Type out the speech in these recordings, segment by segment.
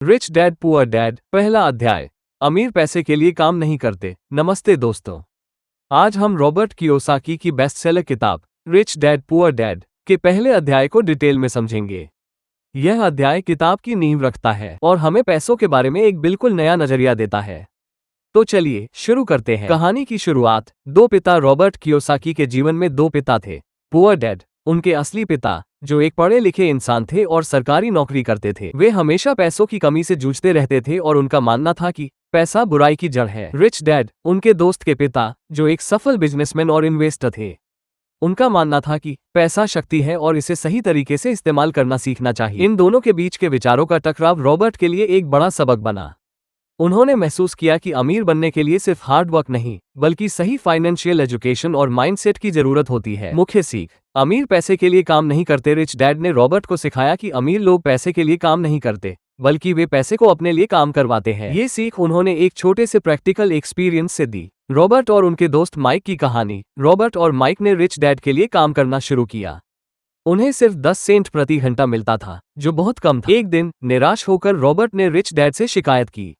Rich dad poor dad, पहला अध्याय। अमीर पैसे के लिए काम नहीं करते। नमस्ते दोस्तों, आज हम रॉबर्ट कियोसाकी की बेस्टसेलर किताब रिच डैड पुअर डैड के पहले अध्याय को डिटेल में समझेंगे। यह अध्याय किताब की नींव रखता है और हमें पैसों के बारे में एक बिल्कुल नया नजरिया देता है। तो चलिए शुरू करते हैं। कहानी की शुरुआत दो पिता रॉबर्ट कियोसाकी के जीवन में दो पिता थे। पुअर डैड, उनके असली पिता, जो एक पढ़े लिखे इंसान थे और सरकारी नौकरी करते थे। वे हमेशा पैसों की कमी से जूझते रहते थे और उनका मानना था कि पैसा बुराई की जड़ है। रिच डैड, उनके दोस्त के पिता, जो एक सफल बिजनेसमैन और इन्वेस्टर थे। उनका मानना था कि पैसा शक्ति है और इसे सही तरीके से इस्तेमाल करना सीखना चाहिए। इन दोनों के बीच के विचारों का टकराव रॉबर्ट के लिए एक बड़ा सबक बना। उन्होंने महसूस किया कि अमीर बनने के लिए सिर्फ हार्ड वर्क नहीं, बल्कि सही फाइनेंशियल एजुकेशन और माइंडसेट की जरूरत होती है। मुख्य सीख, अमीर पैसे के लिए काम नहीं करते। रिच डैड ने रॉबर्ट को सिखाया कि अमीर लोग पैसे के लिए काम नहीं करते, बल्कि वे पैसे को अपने लिए काम करवाते हैं। ये सीख उन्होंने एक छोटे से प्रैक्टिकल एक्सपीरियंस से दी। रॉबर्ट और उनके दोस्त माइक की कहानी। रॉबर्ट और माइक ने रिच डैड के लिए काम करना शुरू किया। उन्हें सिर्फ 10 सेंट प्रति घंटा मिलता था, जो बहुत कम था। एक दिन निराश होकर रॉबर्ट ने रिच डैड से शिकायत की।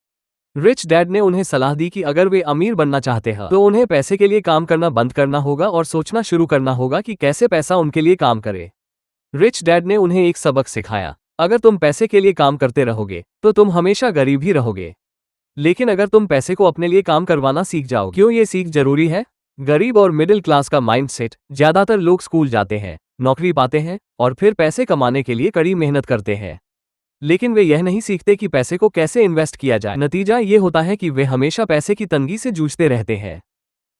रिच डैड ने उन्हें सलाह दी कि अगर वे अमीर बनना चाहते हैं तो उन्हें पैसे के लिए काम करना बंद करना होगा और सोचना शुरू करना होगा कि कैसे पैसा उनके लिए काम करे। रिच डैड ने उन्हें एक सबक सिखाया, अगर तुम पैसे के लिए काम करते रहोगे तो तुम हमेशा गरीब ही रहोगे, लेकिन अगर तुम पैसे को अपने लिए काम करवाना सीख जाओ। क्यों ये सीख जरूरी है? गरीब और मिडिल क्लास का माइंडसेट, ज्यादातर लोग स्कूल जाते हैं, नौकरी पाते हैं और फिर पैसे कमाने के लिए कड़ी मेहनत करते हैं, लेकिन वे यह नहीं सीखते कि पैसे को कैसे इन्वेस्ट किया जाए। नतीजा ये होता है कि वे हमेशा पैसे की तंगी से जूझते रहते हैं।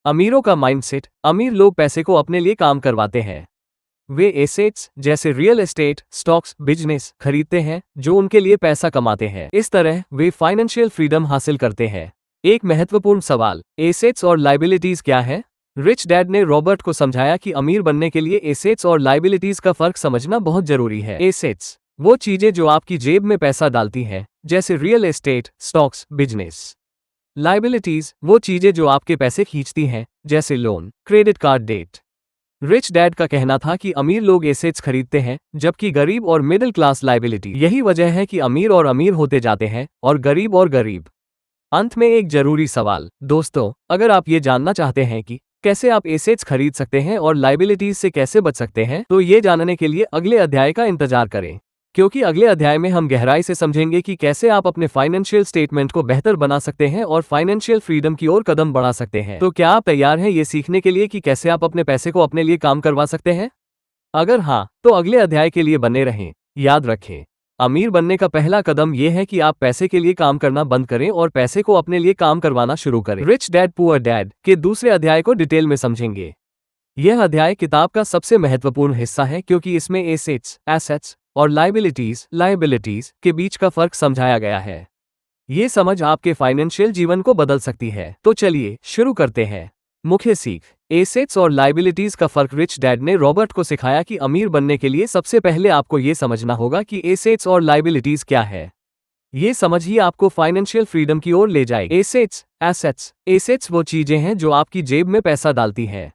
अमीरों का माइंडसेट, अमीर लोग पैसे को अपने लिए काम करवाते हैं। वे एसेट्स जैसे रियल एस्टेट, स्टॉक्स, बिजनेस खरीदते हैं जो उनके लिए पैसा कमाते हैं। इस तरह वे फाइनेंशियल फ्रीडम हासिल करते हैं। एक महत्वपूर्ण सवाल, एसेट्स और लायबिलिटीज क्या है? रिच डैड ने रॉबर्ट को समझाया कि अमीर बनने के लिए एसेट्स और लायबिलिटीज का फर्क समझना बहुत जरूरी है। एसेट्स वो चीजें जो आपकी जेब में पैसा डालती हैं, जैसे real estate, stocks, business. Liabilities वो चीजें जो आपके पैसे खींचती हैं, जैसे loan, credit card, debt. Rich dad का कहना था कि अमीर लोग एसेट्स खरीदते हैं, जबकि गरीब और मिडिल क्लास लायबिलिटी। यही वजह है कि अमीर और अमीर होते जाते हैं और गरीब और गरीब। अंत में एक जरूरी सवाल दोस्तों, अगर आप ये जानना चाहते हैं कि कैसे आप एसेट्स खरीद सकते हैं और लायबिलिटीज से कैसे बच सकते हैं, तो ये जानने के लिए अगले अध्याय का इंतजार करें, क्योंकि अगले अध्याय में हम गहराई से समझेंगे कि कैसे आप अपने फाइनेंशियल स्टेटमेंट को बेहतर बना सकते हैं और फाइनेंशियल फ्रीडम की ओर कदम बढ़ा सकते हैं। तो क्या आप तैयार हैं ये सीखने के लिए कि कैसे आप अपने पैसे को अपने लिए काम करवा सकते हैं? अगर हाँ, तो अगले अध्याय के लिए बने रहें। याद रखें, अमीर बनने का पहला कदम यह है कि आप पैसे के लिए काम करना बंद करें और पैसे को अपने लिए काम करवाना शुरू करें। रिच डैड पुअर डैड के दूसरे अध्याय को डिटेल में समझेंगे। यह अध्याय किताब का सबसे महत्वपूर्ण हिस्सा है क्योंकि इसमें एसेट्स और लायबिलिटीज के बीच का फर्क समझाया गया है। ये समझ आपके फाइनेंशियल जीवन को बदल सकती है। तो चलिए शुरू करते हैं। मुख्य सीख, एसेट्स और लायबिलिटीज का फर्क। रिच डैड ने रॉबर्ट को सिखाया कि अमीर बनने के लिए सबसे पहले आपको ये समझना होगा कि एसेट्स और लायबिलिटीज क्या है। ये समझ ही आपको फाइनेंशियल फ्रीडम की ओर ले जाएगी। एसेट्स वो चीजें हैं जो आपकी जेब में पैसा डालती हैं।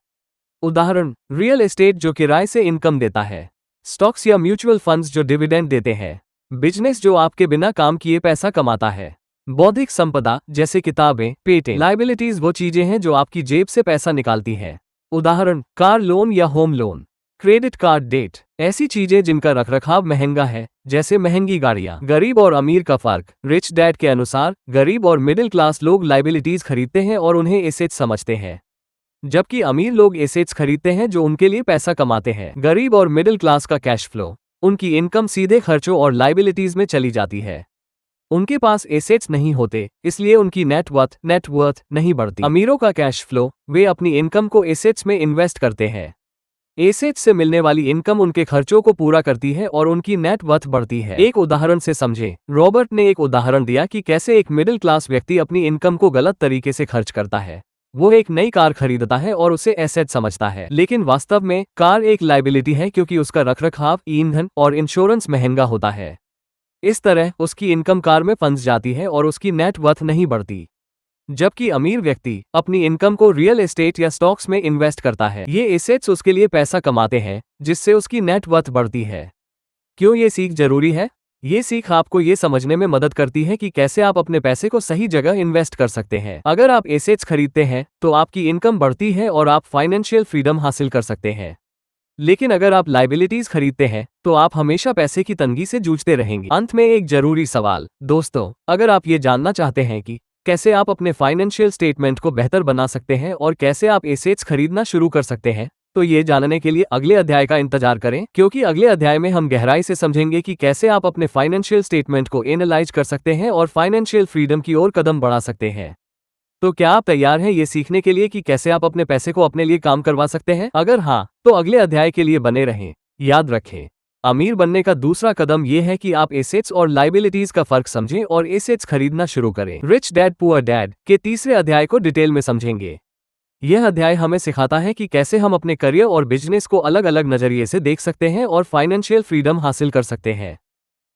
उदाहरण, रियल एस्टेट जो किराए से इनकम देता है, स्टॉक्स या म्यूचुअल फंड्स जो डिविडेंड देते हैं, बिजनेस जो आपके बिना काम किए पैसा कमाता है, बौद्धिक संपदा जैसे किताबें, पेटेंट। लायबिलिटीज वो चीजें हैं जो आपकी जेब से पैसा निकालती हैं। उदाहरण, कार लोन या home loan, credit card, debt. ऐसी चीजें जिनका रखरखाव महंगा है, जैसे महंगी गाड़ियां। गरीब और अमीर का फर्क। रिच डैड के अनुसार गरीब और मिडिल क्लास लोग लायबिलिटीज खरीदते हैं और उन्हें एसेट्स समझते हैं, जबकि अमीर लोग एसेट्स खरीदते हैं जो उनके लिए पैसा कमाते हैं। गरीब और मिडिल क्लास का कैश फ्लो, उनकी इनकम सीधे खर्चों और लायबिलिटीज में चली जाती है। उनके पास एसेट्स नहीं होते, इसलिए उनकी नेटवर्थ नहीं बढ़ती। अमीरों का कैश फ्लो, वे अपनी इनकम को एसेट्स में इन्वेस्ट करते हैं। एसेट्स से मिलने वाली इनकम उनके खर्चों को पूरा करती है और उनकी नेटवर्थ बढ़ती है। एक उदाहरण से समझें। रॉबर्ट ने एक उदाहरण दिया कि कैसे एक मिडिल क्लास व्यक्ति अपनी इनकम को गलत तरीके से खर्च करता है। वो एक नई कार खरीदता है और उसे एसेट समझता है, लेकिन वास्तव में कार एक लायबिलिटी है क्योंकि उसका रखरखाव, ईंधन और इंश्योरेंस महंगा होता है। इस तरह उसकी इनकम कार में फंस जाती है और उसकी नेटवर्थ नहीं बढ़ती। जबकि अमीर व्यक्ति अपनी इनकम को रियल एस्टेट या स्टॉक्स में इन्वेस्ट करता है। ये एसेट्स उसके लिए पैसा कमाते हैं, जिससे उसकी नेटवर्थ बढ़ती है। क्यों ये सीख जरूरी है? ये सीख आपको ये समझने में मदद करती है कि कैसे आप अपने पैसे को सही जगह इन्वेस्ट कर सकते हैं। अगर आप एसेट्स खरीदते हैं तो आपकी इनकम बढ़ती है और आप फाइनेंशियल फ्रीडम हासिल कर सकते हैं। लेकिन अगर आप लाइबिलिटीज खरीदते हैं तो आप हमेशा पैसे की तंगी से जूझते रहेंगे। अंत में एक जरूरी सवाल दोस्तों, अगर आप ये जानना चाहते हैं कि कैसे आप अपने फाइनेंशियल स्टेटमेंट को बेहतर बना सकते हैं और कैसे आप एसेट्स खरीदना शुरू कर सकते हैं, तो ये जानने के लिए अगले अध्याय का इंतजार करें, क्योंकि अगले अध्याय में हम गहराई से समझेंगे कि कैसे आप अपने फाइनेंशियल स्टेटमेंट को एनालाइज कर सकते हैं और फाइनेंशियल फ्रीडम की ओर कदम बढ़ा सकते हैं। तो क्या आप तैयार हैं ये सीखने के लिए कि कैसे आप अपने पैसे को अपने लिए काम करवा सकते हैं? अगर हाँ, तो अगले अध्याय के लिए बने रहें। याद रखें, अमीर बनने का दूसरा कदम यह है कि आप एसेट्स और लाइबिलिटीज का फर्क समझें और एसेट्स खरीदना शुरू करें। रिच डैड पुअर डैड के तीसरे अध्याय को डिटेल में समझेंगे। यह अध्याय हमें सिखाता है कि कैसे हम अपने करियर और बिजनेस को अलग अलग नजरिए से देख सकते हैं और फाइनेंशियल फ्रीडम हासिल कर सकते हैं।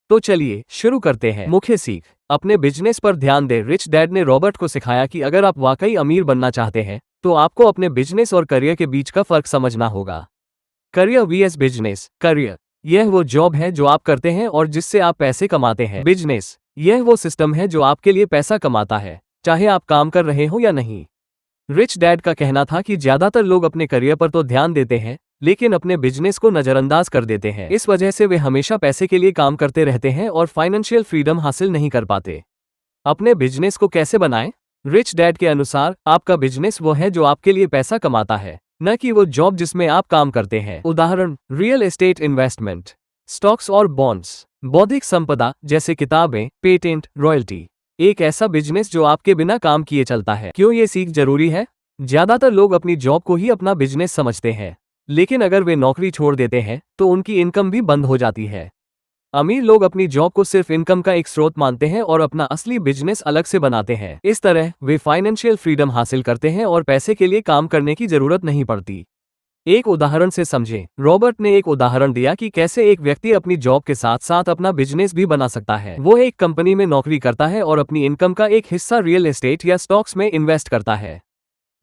तो चलिए शुरू करते हैं। मुख्य सीख, अपने बिजनेस पर ध्यान दें। रिच डैड ने रॉबर्ट को सिखाया कि अगर आप वाकई अमीर बनना चाहते हैं तो आपको अपने बिजनेस और करियर के बीच का फर्क समझना होगा। Career VS business. करियर, यह वो जॉब है जो आप करते हैं और जिससे आप पैसे कमाते हैं। बिजनेस, यह वो सिस्टम है जो आपके लिए पैसा कमाता है, चाहे आप काम कर रहे हो या नहीं। रिच डैड का कहना था कि ज्यादातर लोग अपने करियर पर तो ध्यान देते हैं लेकिन अपने बिजनेस को नजरअंदाज कर देते हैं। इस वजह से वे हमेशा पैसे के लिए काम करते रहते हैं और फाइनेंशियल फ्रीडम हासिल नहीं कर पाते। अपने बिजनेस को कैसे बनाएं? रिच डैड के अनुसार आपका बिजनेस वो है जो आपके लिए पैसा कमाता है, न कि वो जॉब जिसमें आप काम करते हैं। उदाहरण, रियल एस्टेट इन्वेस्टमेंट, स्टॉक्स और बॉन्ड्स, बौद्धिक संपदा जैसे किताबें, पेटेंट, रॉयल्टी। एक ऐसा बिजनेस जो आपके बिना काम किए चलता है। क्यों ये सीख जरूरी है? ज्यादातर लोग अपनी जॉब को ही अपना बिजनेस समझते हैं, लेकिन अगर वे नौकरी छोड़ देते हैं तो उनकी इनकम भी बंद हो जाती है। अमीर लोग अपनी जॉब को सिर्फ इनकम का एक स्रोत मानते हैं और अपना असली बिजनेस अलग से बनाते हैं। इस तरह वे फाइनेंशियल फ्रीडम हासिल करते हैं और पैसे के लिए काम करने की जरूरत नहीं पड़ती। एक उदाहरण से समझें। रॉबर्ट ने एक उदाहरण दिया कि कैसे एक व्यक्ति अपनी जॉब के साथ साथ अपना बिजनेस भी बना सकता है। वो एक कंपनी में नौकरी करता है और अपनी इनकम का एक हिस्सा रियल एस्टेट या स्टॉक्स में इन्वेस्ट करता है।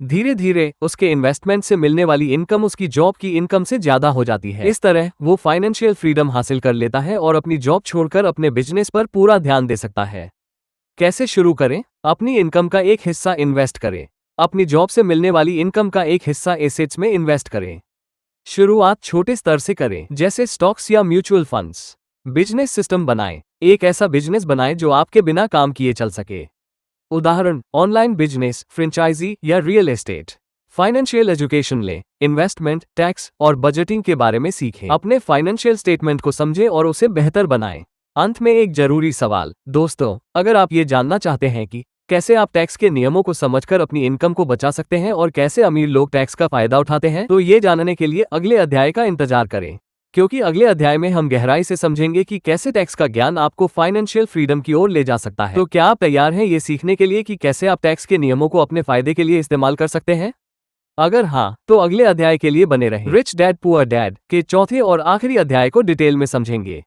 धीरे धीरे उसके इन्वेस्टमेंट से मिलने वाली इनकम उसकी जॉब की इनकम से ज्यादा हो जाती है। इस तरह वो फाइनेंशियल फ्रीडम हासिल कर लेता है और अपनी जॉब छोड़कर अपने बिजनेस पर पूरा ध्यान दे सकता है। कैसे शुरू करें? अपनी इनकम का एक हिस्सा इन्वेस्ट करें। अपनी जॉब से मिलने वाली इनकम का एक हिस्सा एसेट्स में इन्वेस्ट करें। शुरुआत छोटे स्तर से करें, जैसे स्टॉक्स या म्यूचुअल फंड्स। बिजनेस सिस्टम बनाएं। एक ऐसा बिजनेस बनाएं जो आपके बिना काम किए चल सके। उदाहरण, ऑनलाइन बिजनेस, फ्रेंचाइजी या रियल एस्टेट। फाइनेंशियल एजुकेशन लें। इन्वेस्टमेंट, टैक्स और बजटिंग के बारे में सीखें। अपने फाइनेंशियल स्टेटमेंट को समझें और उसे बेहतर बनाएं। अंत में एक जरूरी सवाल दोस्तों, अगर आप ये जानना चाहते हैं कि कैसे आप टैक्स के नियमों को समझकर अपनी इनकम को बचा सकते हैं और कैसे अमीर लोग टैक्स का फायदा उठाते हैं, तो ये जानने के लिए अगले अध्याय का इंतजार करें, क्योंकि अगले अध्याय में हम गहराई से समझेंगे कि कैसे टैक्स का ज्ञान आपको फाइनेंशियल फ्रीडम की ओर ले जा सकता है। तो क्या आप तैयार हैं ये सीखने के लिए कि कैसे आप टैक्स के नियमों को अपने फायदे के लिए इस्तेमाल कर सकते हैं? अगर हाँ, तो अगले अध्याय के लिए बने रहें। रिच डैड पुअर डैड के चौथे और आखिरी अध्याय को डिटेल में समझेंगे।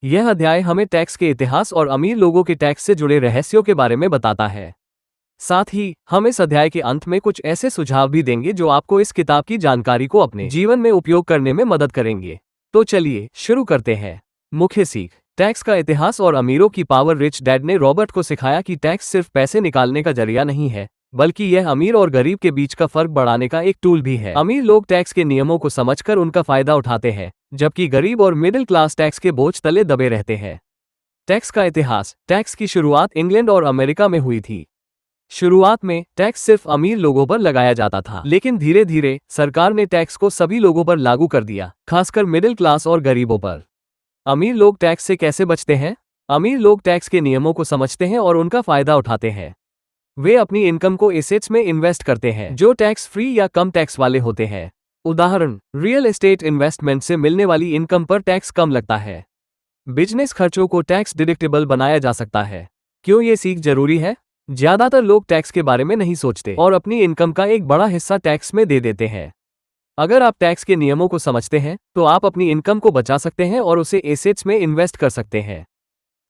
यह अध्याय हमें टैक्स के इतिहास और अमीर लोगों के टैक्स से जुड़े रहस्यों के बारे में बताता है। साथ ही हम इस अध्याय के अंत में कुछ ऐसे सुझाव भी देंगे जो आपको इस किताब की जानकारी को अपने जीवन में उपयोग करने में मदद करेंगे। तो चलिए शुरू करते हैं। मुख्य सीख, टैक्स का इतिहास और अमीरों की पावर। रिच डैड ने रॉबर्ट को सिखाया कि टैक्स सिर्फ पैसे निकालने का जरिया नहीं है, बल्कि यह अमीर और गरीब के बीच का फर्क बढ़ाने का एक टूल भी है। अमीर लोग टैक्स के नियमों को समझकर उनका फायदा उठाते हैं, जबकि गरीब और मिडिल क्लास टैक्स के बोझ तले दबे रहते हैं। टैक्स का इतिहास, टैक्स की शुरुआत इंग्लैंड और अमेरिका में हुई थी। शुरुआत में टैक्स सिर्फ अमीर लोगों पर लगाया जाता था, लेकिन धीरे धीरे सरकार ने टैक्स को सभी लोगों पर लागू कर दिया, खासकर मिडिल क्लास और गरीबों पर। अमीर लोग टैक्स से कैसे बचते हैं? अमीर लोग टैक्स के नियमों को समझते हैं और उनका फायदा उठाते हैं। वे अपनी इनकम को एसेट्स में इन्वेस्ट करते हैं जो टैक्स फ्री या कम टैक्स वाले होते हैं। उदाहरण, रियल एस्टेट इन्वेस्टमेंट से मिलने वाली इनकम पर टैक्स कम लगता है। बिजनेस खर्चों को टैक्स डिडक्टेबल बनाया जा सकता है। क्यों ये सीख जरूरी है? ज्यादातर लोग टैक्स के बारे में नहीं सोचते और अपनी इनकम का एक बड़ा हिस्सा टैक्स में दे देते हैं। अगर आप टैक्स के नियमों को समझते हैं तो आप अपनी इनकम को बचा सकते हैं और उसे एसेट्स में इन्वेस्ट कर सकते हैं।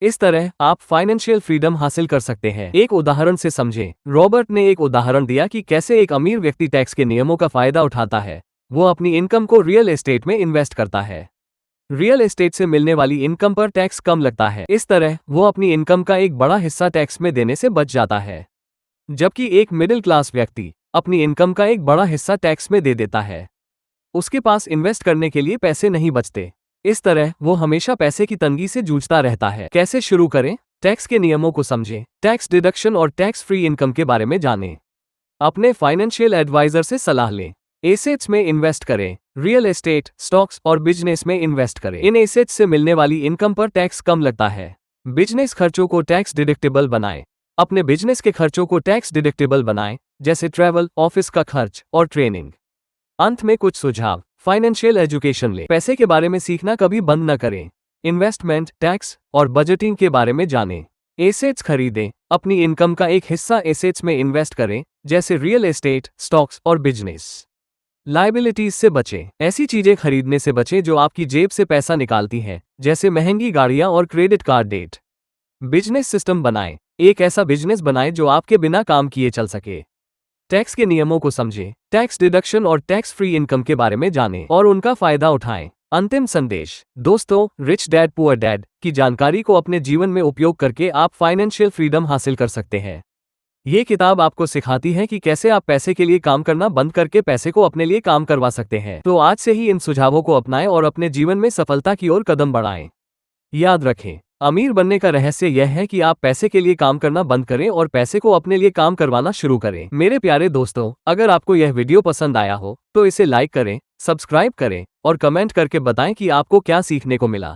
इस तरह आप फाइनेंशियल फ्रीडम हासिल कर सकते हैं। एक उदाहरण से समझें। रॉबर्ट ने एक उदाहरण दिया कि कैसे एक अमीर व्यक्ति टैक्स के नियमों का फायदा उठाता है। वो अपनी इनकम को रियल एस्टेट में इन्वेस्ट करता है। रियल एस्टेट से मिलने वाली इनकम पर टैक्स कम लगता है। इस तरह वो अपनी इनकम का एक बड़ा हिस्सा टैक्स में देने से बच जाता है, जबकि एक मिडिल क्लास व्यक्ति अपनी इनकम का एक बड़ा हिस्सा टैक्स में दे देता है। उसके पास इन्वेस्ट करने के लिए पैसे नहीं बचते। इस तरह वो हमेशा पैसे की तंगी से जूझता रहता है। कैसे शुरू करें? टैक्स के नियमों को समझें, टैक्स डिडक्शन और टैक्स फ्री इनकम के बारे में जानें। अपने फाइनेंशियल एडवाइजर से सलाह लें। एसेट्स में इन्वेस्ट करें। रियल एस्टेट, स्टॉक्स और बिजनेस में इन्वेस्ट करें। इन एसेट्स से मिलने वाली इनकम पर टैक्स कम लगता है। बिजनेस खर्चों को टैक्स डिडक्टेबल बनाएं। अपने बिजनेस के खर्चों को टैक्स डिडक्टेबल बनाएं, जैसे ट्रैवल, ऑफिस का खर्च और ट्रेनिंग। अंत में कुछ सुझाव। फाइनेंशियल एजुकेशन लें। पैसे के बारे में सीखना कभी बंद न करें। इन्वेस्टमेंट, टैक्स और बजटिंग के बारे में जानें। एसेट्स खरीदें। अपनी इनकम का एक हिस्सा एसेट्स में इन्वेस्ट करें, जैसे रियल एस्टेट, स्टॉक्स और बिजनेस। लायबिलिटीज से बचें। ऐसी चीजें खरीदने से बचें जो आपकी जेब से पैसा निकालती हैं, जैसे महंगी गाड़ियां और credit card debt. Business system बनाएं। एक ऐसा बिजनेस बनाएं जो आपके बिना काम किए चल सके। टैक्स के नियमों को समझें। टैक्स डिडक्शन और टैक्स फ्री इनकम के बारे में जानें और उनका फायदा उठाएं। अंतिम संदेश। दोस्तों, रिच डैड पुअर डैड की जानकारी को अपने जीवन में उपयोग करके आप फाइनेंशियल फ्रीडम हासिल कर सकते हैं। ये किताब आपको सिखाती है कि कैसे आप पैसे के लिए काम करना बंद करके पैसे को अपने लिए काम करवा सकते हैं। तो आज से ही इन सुझावों को अपनाएं और अपने जीवन में सफलता की ओर कदम बढ़ाएं। याद रखें, अमीर बनने का रहस्य यह है कि आप पैसे के लिए काम करना बंद करें और पैसे को अपने लिए काम करवाना शुरू करें। मेरे प्यारे दोस्तों, अगर आपको यह वीडियो पसंद आया हो तो इसे लाइक करें, सब्सक्राइब करें और कमेंट करके बताएं कि आपको क्या सीखने को मिला।